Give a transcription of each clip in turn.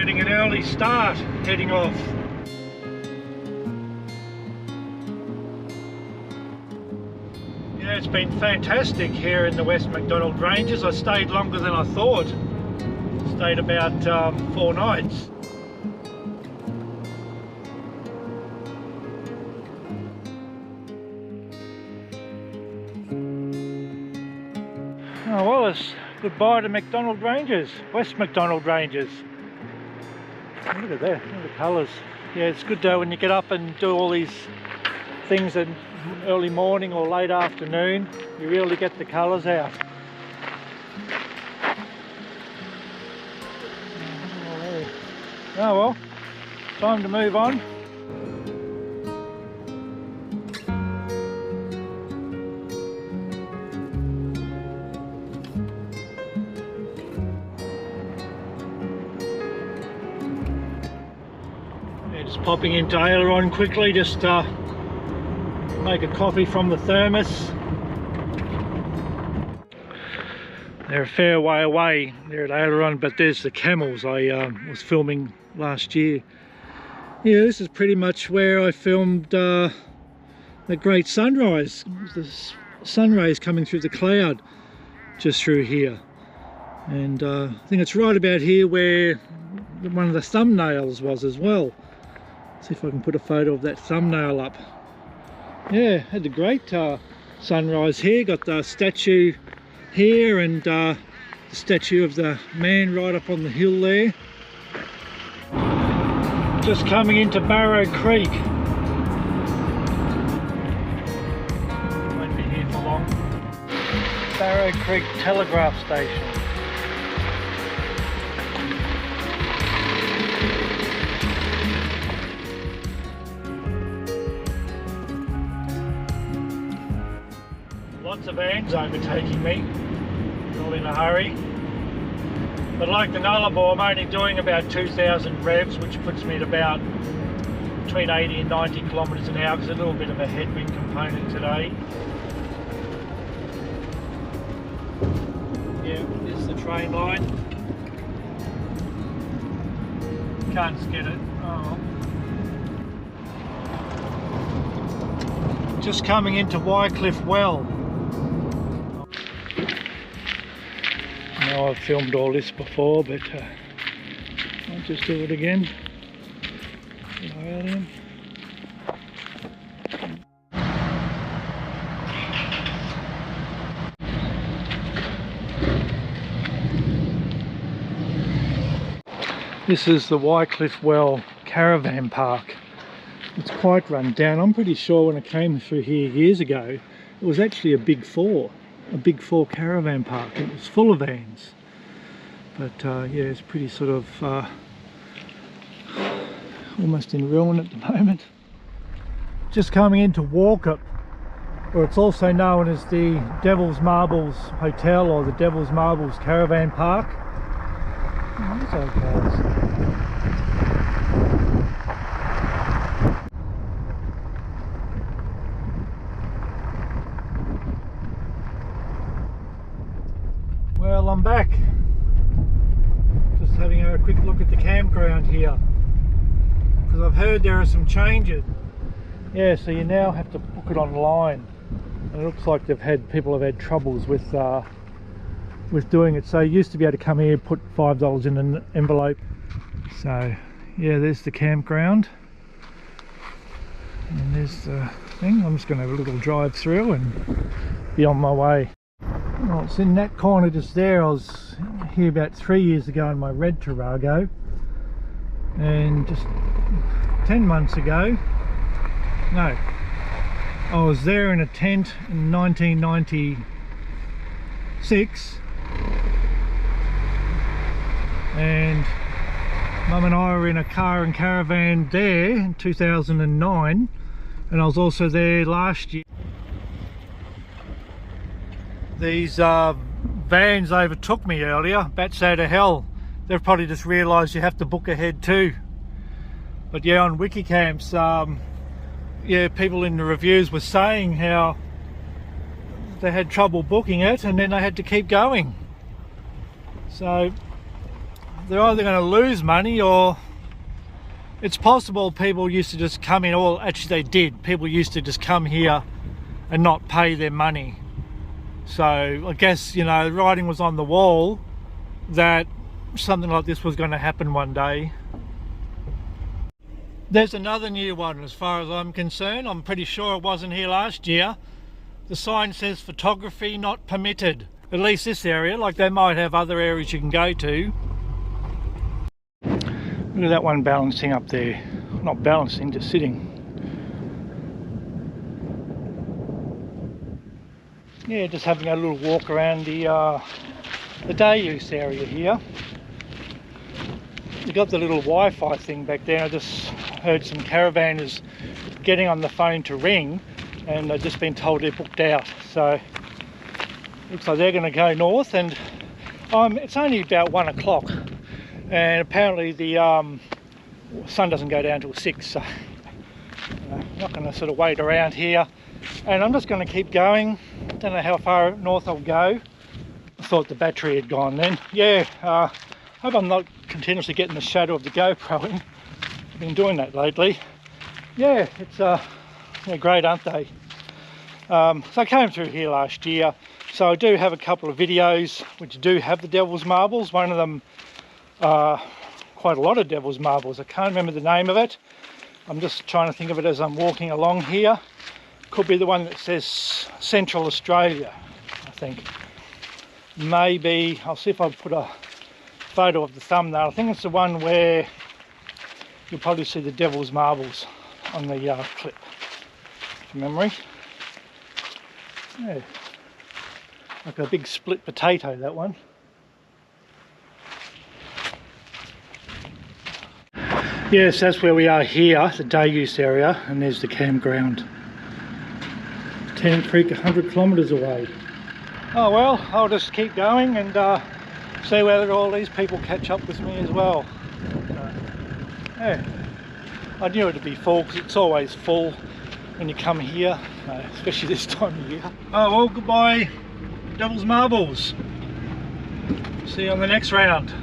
Getting an early start, heading off. Yeah, it's been fantastic here in the West Macdonnell Ranges. I stayed longer than I thought. Stayed about 4 nights. Oh well, it's goodbye to Macdonnell Ranges, West Macdonnell Ranges. Look at that, look at the colours. Yeah, it's good when you get up and do all these things in early morning or late afternoon, you really get the colours out. Oh well, time to move on. Just popping into Aileron quickly, just make a coffee from the thermos. They're a fair way away there at Aileron, but there's the camels I was filming last year. Yeah, this is pretty much where I filmed the great sunrise. The sun rays coming through the cloud just through here. And I think it's right about here where one of the thumbnails was as well. See if I can put a photo of that thumbnail up. Yeah, had a great sunrise here. Got the statue here and the statue of the man right up on the hill there. Just coming into Barrow Creek. Won't be here for long. Barrow Creek Telegraph Station. Lots of vans overtaking me, all in a hurry. But like the Nullarbor, I'm only doing about 2,000 revs, which puts me at about between 80 and 90 kilometres an hour. There's a little bit of a headwind component today. Yeah, this is the train line. Can't skid it. Oh. Just coming into Wycliffe Well. I've filmed all this before, but I'll just do it again. This is the Wycliffe Well caravan park. It's quite run down. I'm pretty sure when I came through here years ago, it was actually a Big Four caravan park. It was full of vans, but yeah, it's pretty sort of almost in ruin at the moment. Just coming into Walkup, or it's also known as the Devil's Marbles Hotel or the Devil's Marbles Caravan Park. Oh, these old cars. Well, I'm back. Just having a quick look at the campground here, because I've heard there are some changes. Yeah, so you now have to book it online, and it looks like people have had troubles with doing it. So you used to be able to come here, put $5 in an envelope. So yeah, there's the campground, and there's the thing. I'm just going to have a little drive through and be on my way. Well, it's in that corner just there. I was here about 3 years ago in my red Tarago, and just 10 months ago, no, I was there in a tent in 1996, and Mum and I were in a car and caravan there in 2009, and I was also there last year. These vans overtook me earlier, bats out of hell. They've probably just realised you have to book ahead too. But yeah, on Wikicamps, yeah, people in the reviews were saying how they had trouble booking it and then they had to keep going. So they're either going to lose money, or it's possible people used to just come in, or actually they did. People used to just come here and not pay their money. So I guess, you know, writing was on the wall that something like this was going to happen one day. There's another new one as far as I'm concerned. I'm pretty sure it wasn't here last year. The sign says photography not permitted. At least this area, like they might have other areas you can go to. Look at that one balancing up there. Not balancing, just sitting. Yeah, just having a little walk around the day use area here. You've got the little Wi-Fi thing back there. I just heard some caravanners getting on the phone to ring, and they've just been told they're booked out. So looks like they're going to go north, and it's only about 1 o'clock, and apparently the sun doesn't go down till 6, so I'm not going to sort of wait around here, and I'm just going to keep going. Don't know how far north I'll go. I thought the battery had gone then. Yeah, hope I'm not continuously getting the shadow of the GoPro in. I've been doing that lately. Yeah, it's they're great, aren't they? So I came through here last year, so I do have a couple of videos which do have the devil's marbles. One of them, quite a lot of devil's marbles. I can't remember the name of it. I'm just trying to think of it as I'm walking along here. Could be the one that says Central Australia, I think. Maybe, I'll see if I put a photo of the thumbnail. I think it's the one where you'll probably see the devil's marbles on the clip, from memory. Yeah, like a big split potato, that one. Yes, that's where we are here, the day use area, and there's the campground. Tennant Creek, 100 kilometres away. Oh well, I'll just keep going and see whether all these people catch up with me as well. Yeah, I knew it'd be full because it's always full when you come here, especially this time of year. Oh well, goodbye Devil's Marbles. See you on the next round.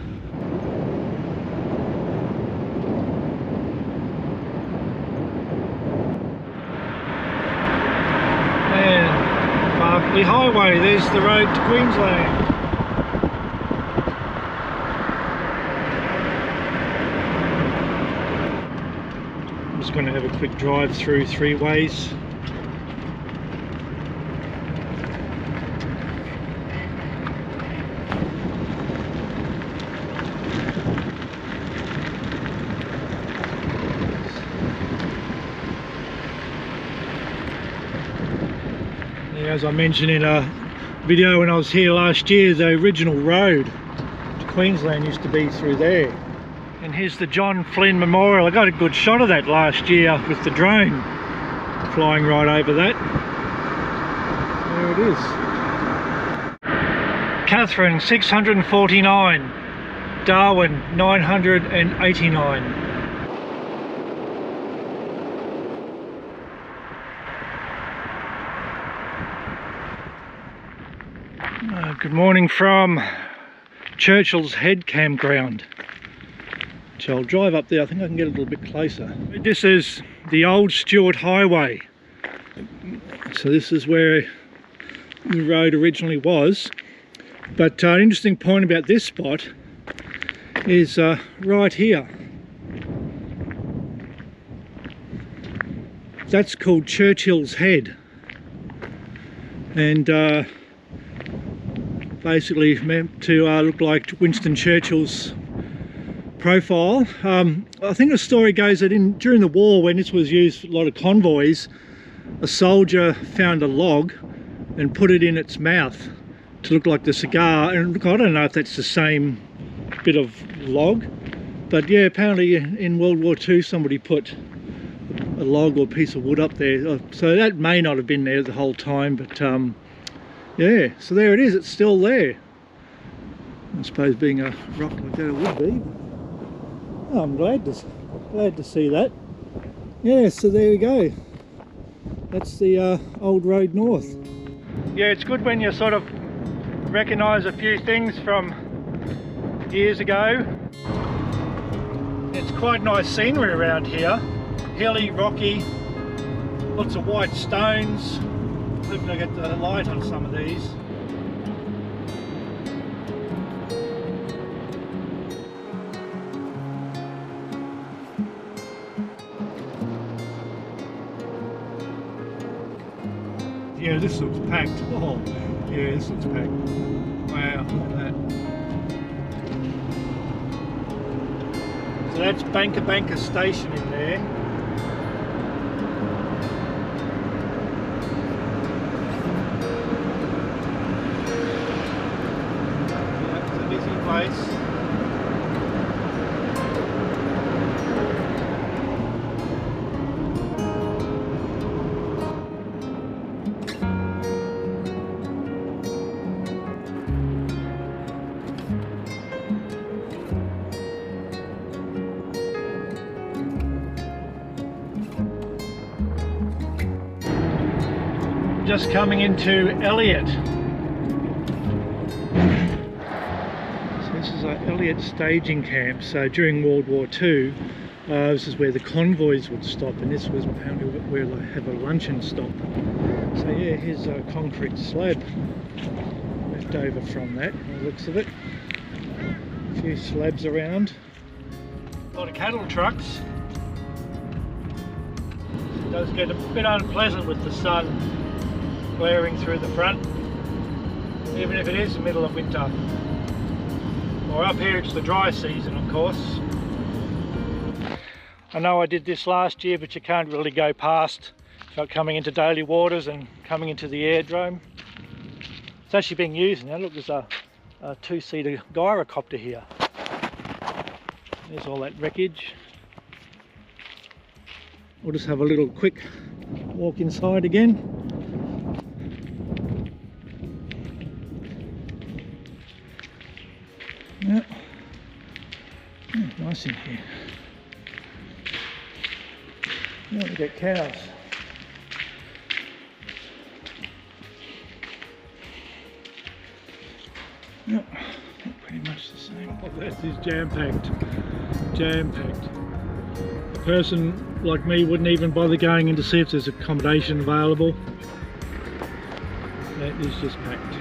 And Barkley Highway, there's the road to Queensland. I'm just going to have a quick drive through 3 ways. As I mentioned in a video when I was here last year, the original road to Queensland used to be through there. And here's the John Flynn Memorial. I got a good shot of that last year with the drone flying right over that. There it is. Catherine 649, Darwin 989. Good morning from Churchill's Head Campground. So I'll drive up there. I think I can get a little bit closer. This is the old Stuart Highway. So this is where the road originally was. But an interesting point about this spot is right here. That's called Churchill's Head. And basically meant to look like Winston Churchill's profile. I think the story goes that during the war, when this was used for a lot of convoys, a soldier found a log and put it in its mouth to look like the cigar. And look, I don't know if that's the same bit of log, but yeah, apparently in World War II somebody put a log or piece of wood up there, so that may not have been there the whole time, but yeah, so there it is, it's still there. I suppose being a rock like that it would be. Oh, I'm glad to see that. Yeah, so there we go. That's the old road north. Yeah, it's good when you sort of recognise a few things from years ago. quite nice scenery around here. Hilly, rocky, lots of white stones. Hoping I get the light on some of these. Yeah, this looks packed. Oh, yeah, this looks packed. Wow, look at that. So that's Banka Station in there. Yeah, it's a busy place. Just coming into Elliot. So this is our Elliot staging camp. So during World War II, this is where the convoys would stop, and this was apparently where they have a luncheon stop. So yeah, here's a concrete slab left over from that, by the looks of it. A few slabs around. A lot of cattle trucks. It does get a bit unpleasant with the sun glaring through the front, even if it is the middle of winter. Or up here it's the dry season, of course. I know I did this last year, but you can't really go past without coming into Daly waters and coming into the airdrome. It's actually being used now. Look, there's a two-seater gyrocopter here. There's all that wreckage. We'll just have a little quick walk inside again. Yep. Yeah, nice in here. Yeah, we get cows. Yep, pretty much the same. Oh, this is jam-packed. Jam-packed. A person like me wouldn't even bother going in to see if there's accommodation available. That is just packed.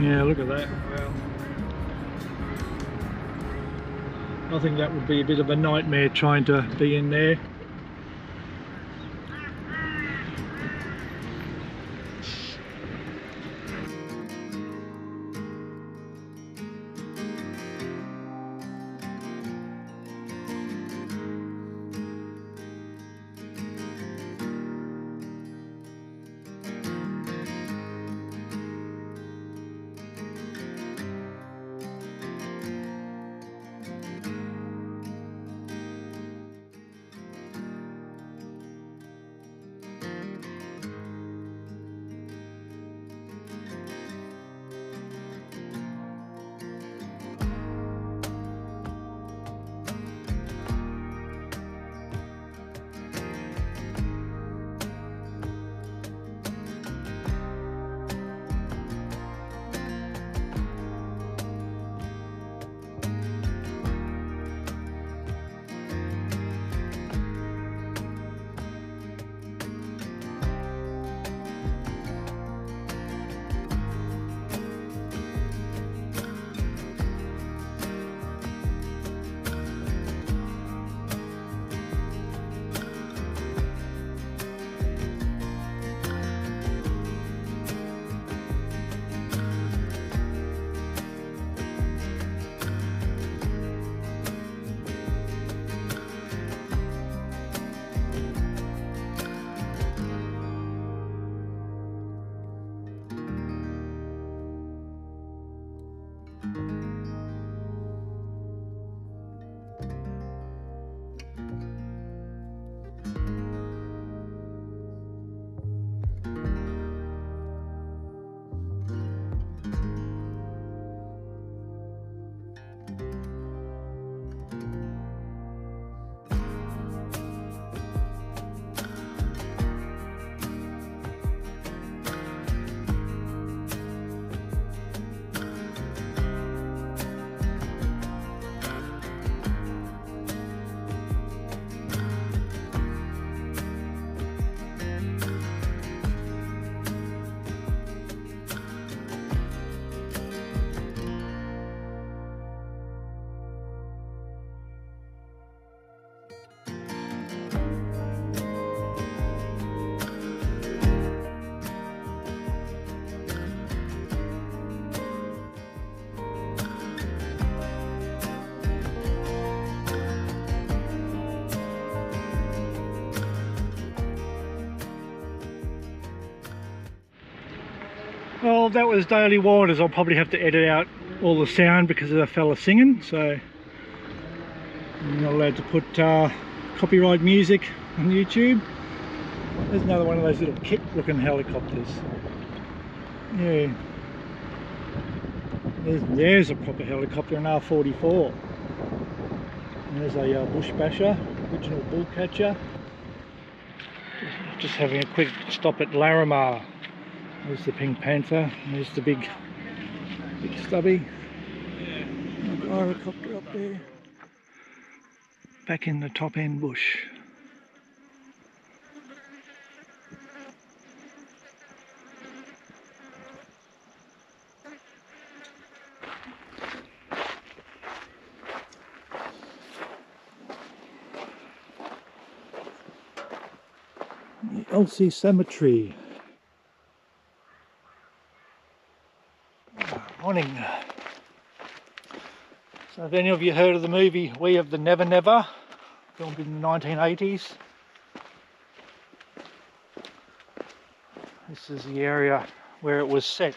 Yeah, look at that. Wow. I think that would be a bit of a nightmare trying to be in there. Well, that was Daly Waters. I'll probably have to edit out all the sound because of a fella singing, so I'm not allowed to put copyright music on YouTube. There's another one of those little kit looking helicopters. Yeah, there's a proper helicopter, an R-44. And there's a bush basher, original bull catcher. Just having a quick stop at Larimar. There's the Pink Panther, and there's the big stubby. Gyrocopter up there. Back in the top end bush. The Elsey Cemetery. Morning. So have any of you heard of the movie We of the Never Never, filmed in the 1980s? This is the area where it was set.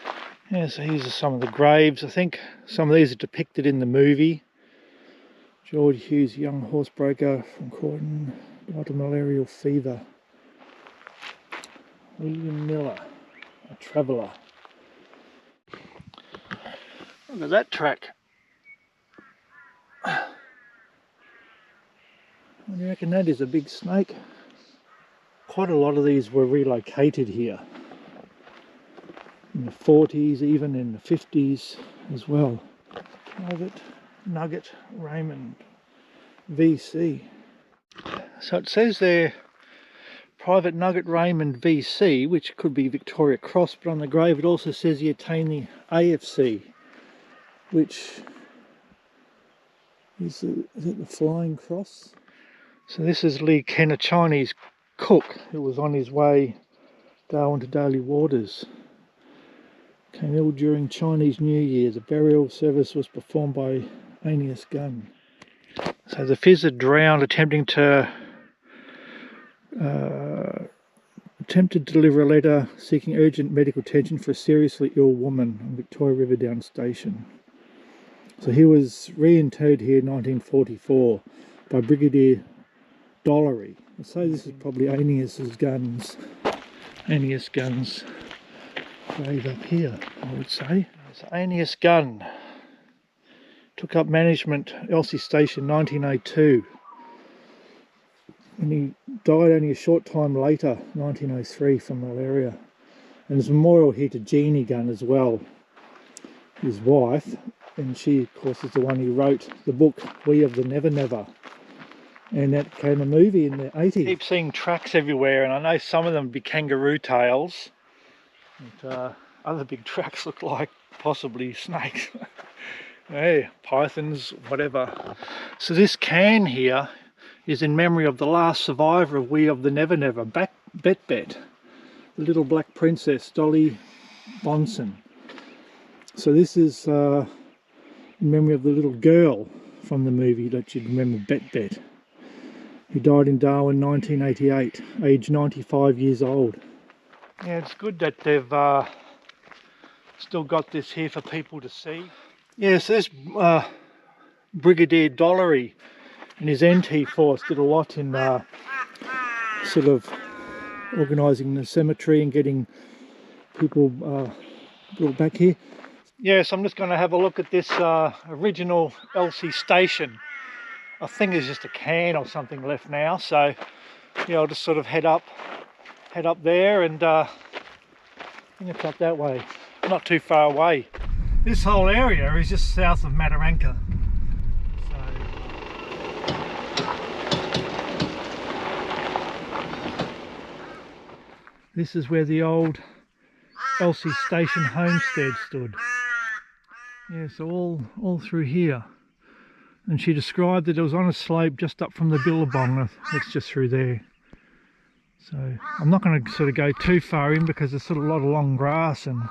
Yeah, so these are some of the graves. I think some of these are depicted in the movie. George Hughes, young horsebreaker from Croydon, died of malarial fever. William Miller, a traveller. Look at that track. What do you reckon that is? A big snake? Quite a lot of these were relocated here. In the 40s, even in the 50s as well. Private Nugget Raymond, VC. So it says there, Private Nugget Raymond VC, which could be Victoria Cross, but on the grave it also says he attained the AFC, which is it the Flying Cross? So this is Lee Ken, a Chinese cook who was on his way Darwin to Daly Waters. Came ill during Chinese New Year. The burial service was performed by Aeneas Gunn. So the Fizz had drowned attempting to deliver a letter seeking urgent medical attention for a seriously ill woman on Victoria River Down Station. So he was reinterred here in 1944 by Brigadier Daly. I'd say this is probably Aeneas Gunn's grave up here, I would say. So Aeneas Gunn took up management Elsey Station 1902. And he died only a short time later, 1903, from malaria. And there's a memorial here to Jeannie Gunn as well, his wife, and she of course is the one who wrote the book We of the Never Never, and that became a movie in the 80s. I keep seeing tracks everywhere, and I know some of them be kangaroo tails, and other big tracks look like possibly snakes. Hey, pythons, whatever. So this can here is in memory of the last survivor of We of the Never Never, Bet, the little black princess, Dolly Bonson. So this is in memory of the little girl from the movie that you'd remember, Bet, who died in Darwin 1988, aged 95 years old. Yeah, it's good that they've still got this here for people to see. Yeah, so this Brigadier Daly and his NT force did a lot in sort of organising the cemetery and getting people brought back here. Yes, I'm just going to have a look at this original Elsey station. I think there's just a can or something left now, so yeah, I'll just sort of head up there, and I think it's up that way, not too far away. This whole area is just south of Mataranka. This is where the old Elsey Station homestead stood. Yeah, so all through here. And she described that it was on a slope just up from the Billabong. That's just through there. So I'm not going to sort of go too far in because there's sort of a lot of long grass. And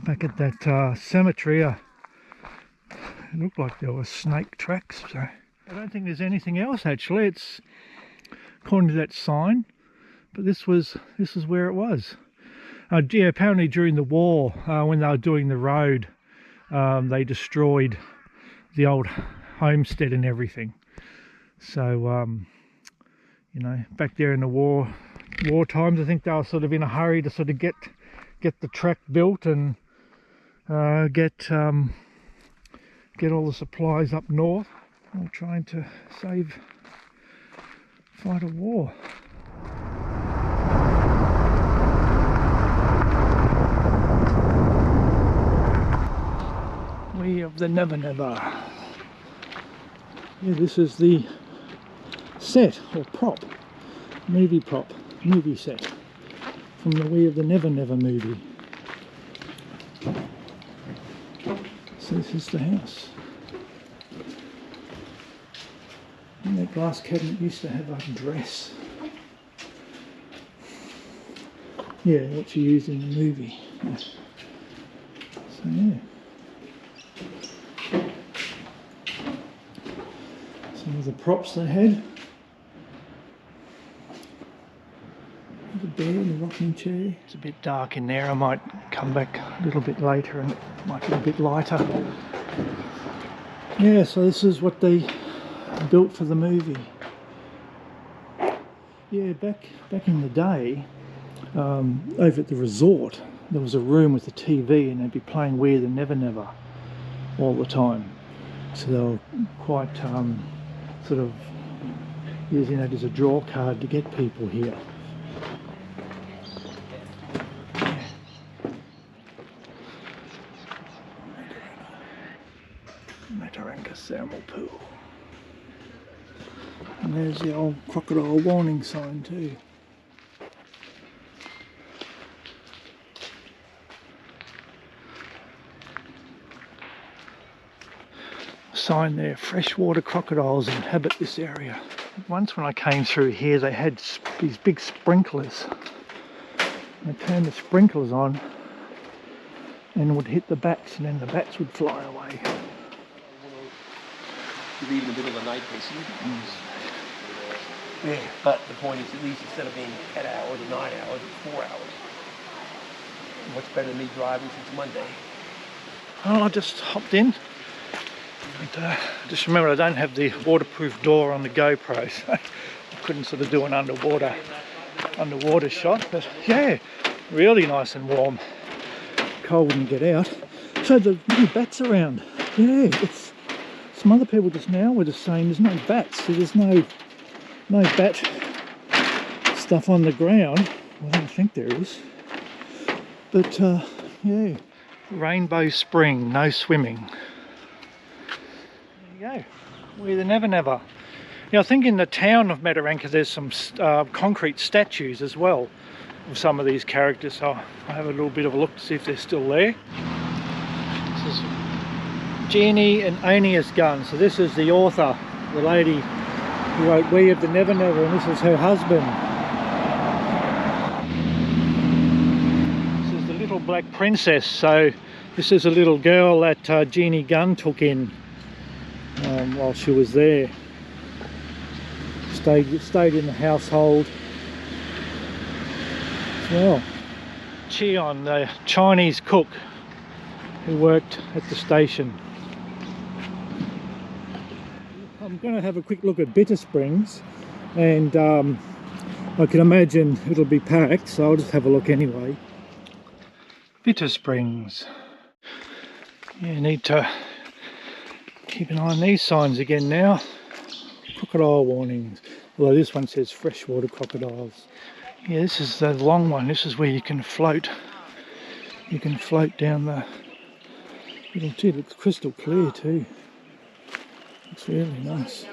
back at that cemetery, it looked like there were snake tracks. So I don't think there's anything else actually. It's according to that sign. But this was where it was. Yeah, apparently during the war, when they were doing the road, they destroyed the old homestead and everything. So, you know, back there in the war times, I think they were sort of in a hurry to sort of get the track built and get all the supplies up north, all trying to fight a war. We of the Never Never. Yeah, this is the set or prop, movie set from the We of the Never Never movie. So this is the house. And that glass cabinet used to have a dress. Yeah, what she used in the movie. Yeah. So yeah. Some of the props they had. The bed, the rocking chair. It's a bit dark in there. I might come back a little bit later and it might be a bit lighter. Yeah, so this is what they built for the movie. Yeah, back in the day, over at the resort, there was a room with a TV and they'd be playing We the Never Never all the time. So they were quite sort of using that as a draw card to get people here. Mataranka thermal pool. And there's the old crocodile warning sign too. Sign there, freshwater crocodiles inhabit this area. Once when I came through here they had these big sprinklers. They turned the sprinklers on and would hit the bats and then the bats would fly away. To be in the middle of the night, basically. Yeah, but the point is, at least instead of being 10 hours or 9 hours, it's 4 hours. Much better than me driving since Monday. Well, I just hopped in. And, just remember, I don't have the waterproof door on the GoPro, so I couldn't sort of do an underwater shot. But yeah, really nice and warm. Cold when you get out. So the little bats around. Yeah, it's some other people just now were just saying there's no bats. So there's no bat stuff on the ground. Well, I don't think there is. But yeah, Rainbow Spring, no swimming. There you go. We the Never Never. Yeah, I think in the town of Mataranka there's some concrete statues as well of some of these characters. So I'll have a little bit of a look to see if they're still there. This is Jeannie and Aeneas Gunn. So this is the author, the lady who wrote We of the Never Never, and this is her husband. This is the Little Black Princess. So this is a little girl that Jeannie Gunn took in while she was there. Stayed in the household as well. Cheon, the Chinese cook who worked at the station. I'm going to have a quick look at Bitter Springs, and I can imagine it'll be packed, so I'll just have a look anyway. Bitter Springs. Yeah, need to keep an eye on these signs again now. Crocodile warnings. Although this one says freshwater crocodiles. Yeah, this is the long one. This is where you can float. You can float down the little too. It looks crystal clear too. Looks really nice.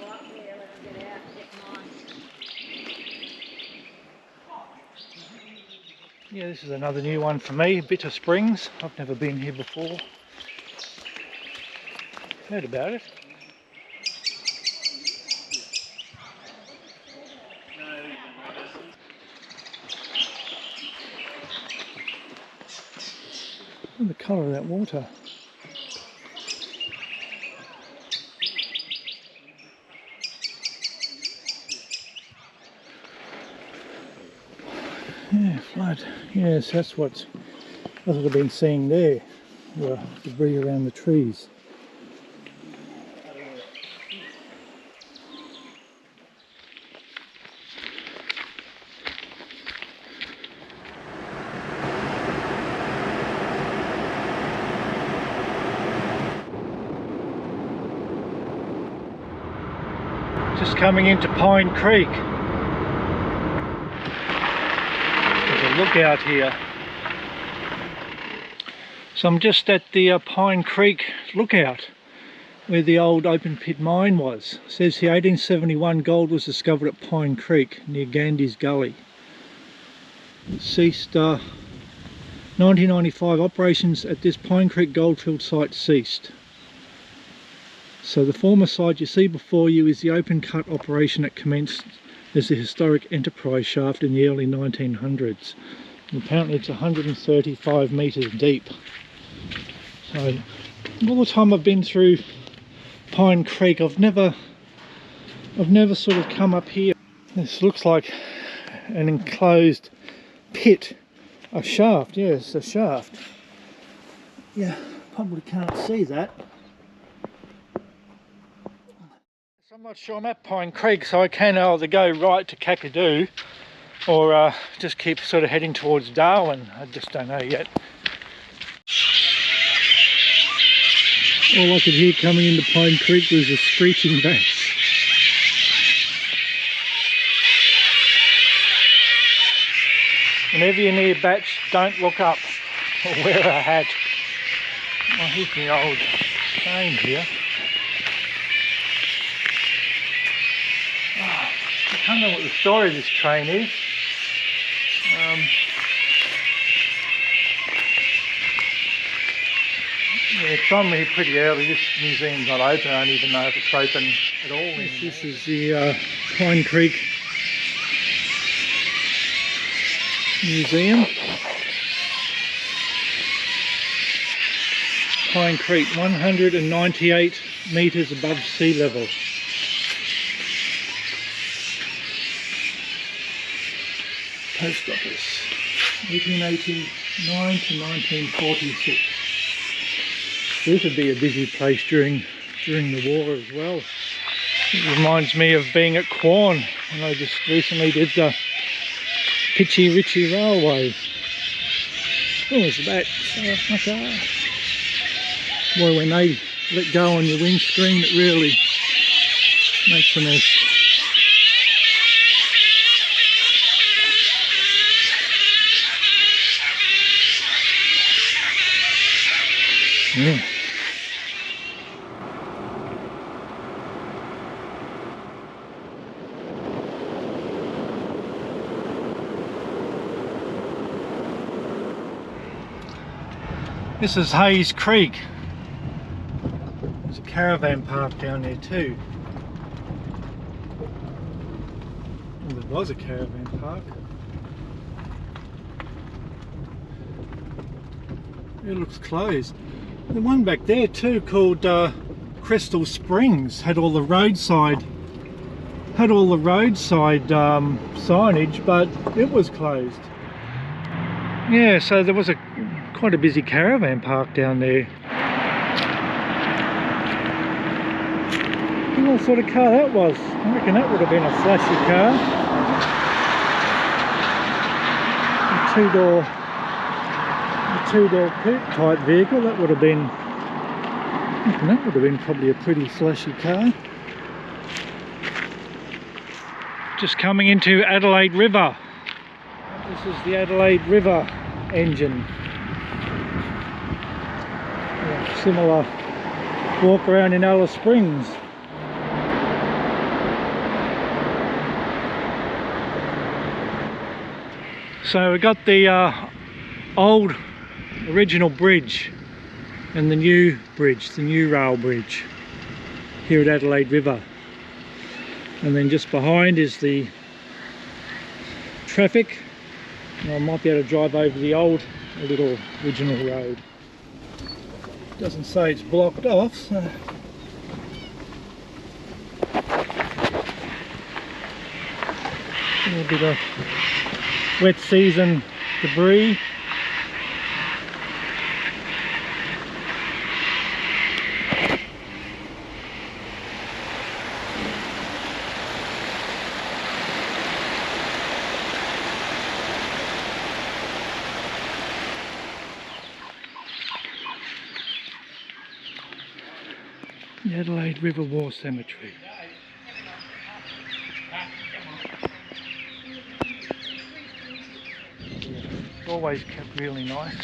Yeah, this is another new one for me, Bitter Springs. I've never been here before. Heard about it. Look at the colour of that water. Yeah, flood. Yes, that's what I've been seeing there. The debris around the trees. Just coming into Pine Creek. There's a lookout here. So I'm just at the Pine Creek lookout where the old open pit mine was. It says here 1871 gold was discovered at Pine Creek near Gandy's Gully. Ceased 1995 operations at this Pine Creek goldfield site ceased. So the former site you see before you is the open cut operation that commenced as the historic Enterprise shaft in the early 1900s. And apparently it's 135 metres deep. So all the time I've been through Pine Creek, I've never sort of come up here. This looks like an enclosed pit, a shaft. Yes, a shaft. Yeah, probably can't see that. So I'm not sure. I'm at Pine Creek, so I can either go right to Kakadu or just keep sort of heading towards Darwin. I just don't know yet. All I could hear coming into Pine Creek was the screeching bats. Whenever you're near bats, don't look up or wear a hat. Oh, here's the old train here. Oh, I don't know what the story of this train is. Yeah, it's on here pretty early. This museum's not open. I don't even know if it's open at all. This is the Pine Creek Museum. Pine Creek, 198 metres above sea level. Post office, 1889 to 1946. This would be a busy place during the war as well. It reminds me of being at Quorn when I just recently did the Pitchy Ritchie Railway. Oh, it's that. Okay. Boy, when they let go on your windscreen, it really makes a mess. Yeah. This is Hayes Creek. There's a caravan park down there too. Well, there was a caravan park. It looks closed. The one back there too, called Crystal Springs, had all the roadside signage, but it was closed. Yeah, so there was quite a busy caravan park down there. I don't know what sort of car that was. I reckon that would have been a flashy car. A two-door coupe type vehicle. That would have been, I reckon that would have been probably a pretty flashy car. Just coming into Adelaide River. This is the Adelaide River engine. Yeah, similar walk around in Alice Springs. So we got the old original bridge and the new bridge, the new rail bridge here at Adelaide River. And then just behind is the traffic. And I might be able to drive over the old, little original road. Doesn't say it's blocked off, so. A bit of wet season debris. The Adelaide River War Cemetery. Always kept really nice.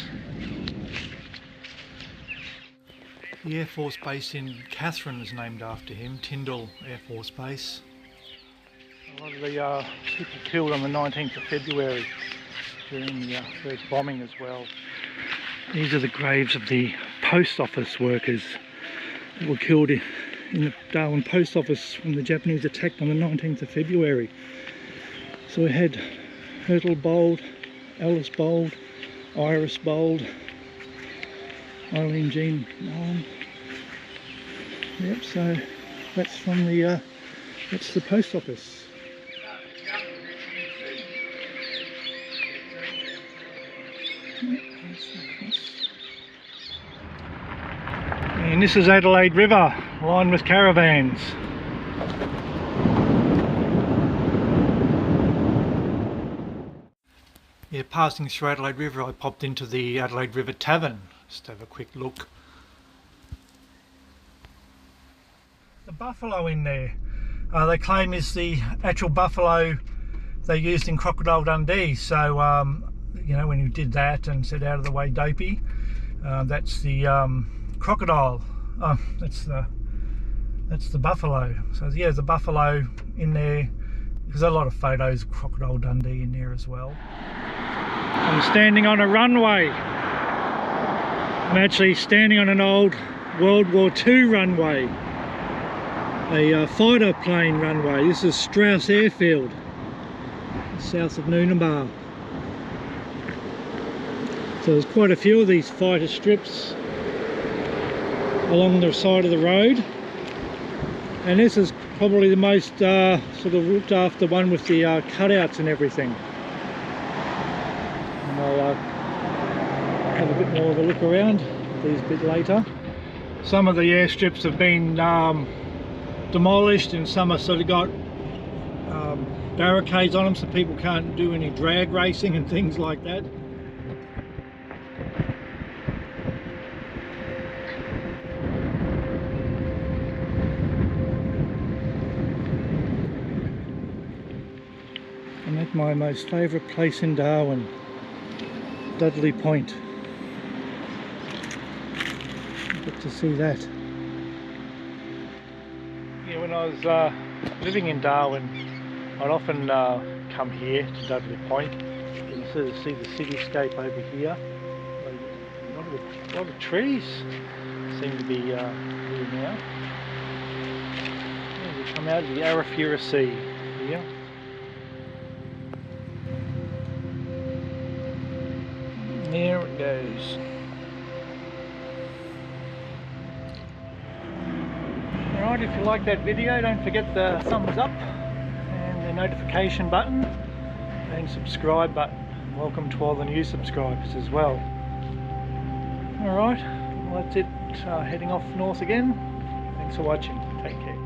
The Air Force Base in Katherine is named after him, Tyndall Air Force Base. A lot of the people killed on the 19th of February during the first bombing as well. These are the graves of the post office workers that were killed in the Darwin post office when the Japanese attacked on the 19th of February. So we had Hurtle Bold, Alice Bold, Iris Bold, Eileen Jean Nolan. Yep, so that's from the that's the post office. And this is Adelaide River, lined with caravans. Yeah, passing through Adelaide River, I popped into the Adelaide River Tavern just to have a quick look. The buffalo in there, they claim is the actual buffalo they used in Crocodile Dundee. So, you know, when you did that and said "out of the way, dopey," that's the crocodile. That's the buffalo. So yeah, there's a buffalo in there. There's a lot of photos of Crocodile Dundee in there as well. I'm standing on a runway. I'm actually standing on an old World War II runway, a fighter plane runway. This is Strauss Airfield, south of Noonanbar. So there's quite a few of these fighter strips along the side of the road, and this is probably the most sort of looked after one with the cutouts and everything. And I'll have a bit more of a look around these a bit later. Some of the airstrips have been demolished, and some have sort of got barricades on them so people can't do any drag racing and things like that. I'm at my most favourite place in Darwin, Dudley Point. Get to see that. Yeah, when I was living in Darwin, I'd often come here to Dudley Point. You can sort of see the cityscape over here. A lot of trees seem to be here now. Yeah, we come out of the Arafura Sea here. There it goes. Alright, if you like that video, don't forget the thumbs up and the notification button and subscribe button. Welcome to all the new subscribers as well. Alright, well that's it, heading off north again. Thanks for watching, take care.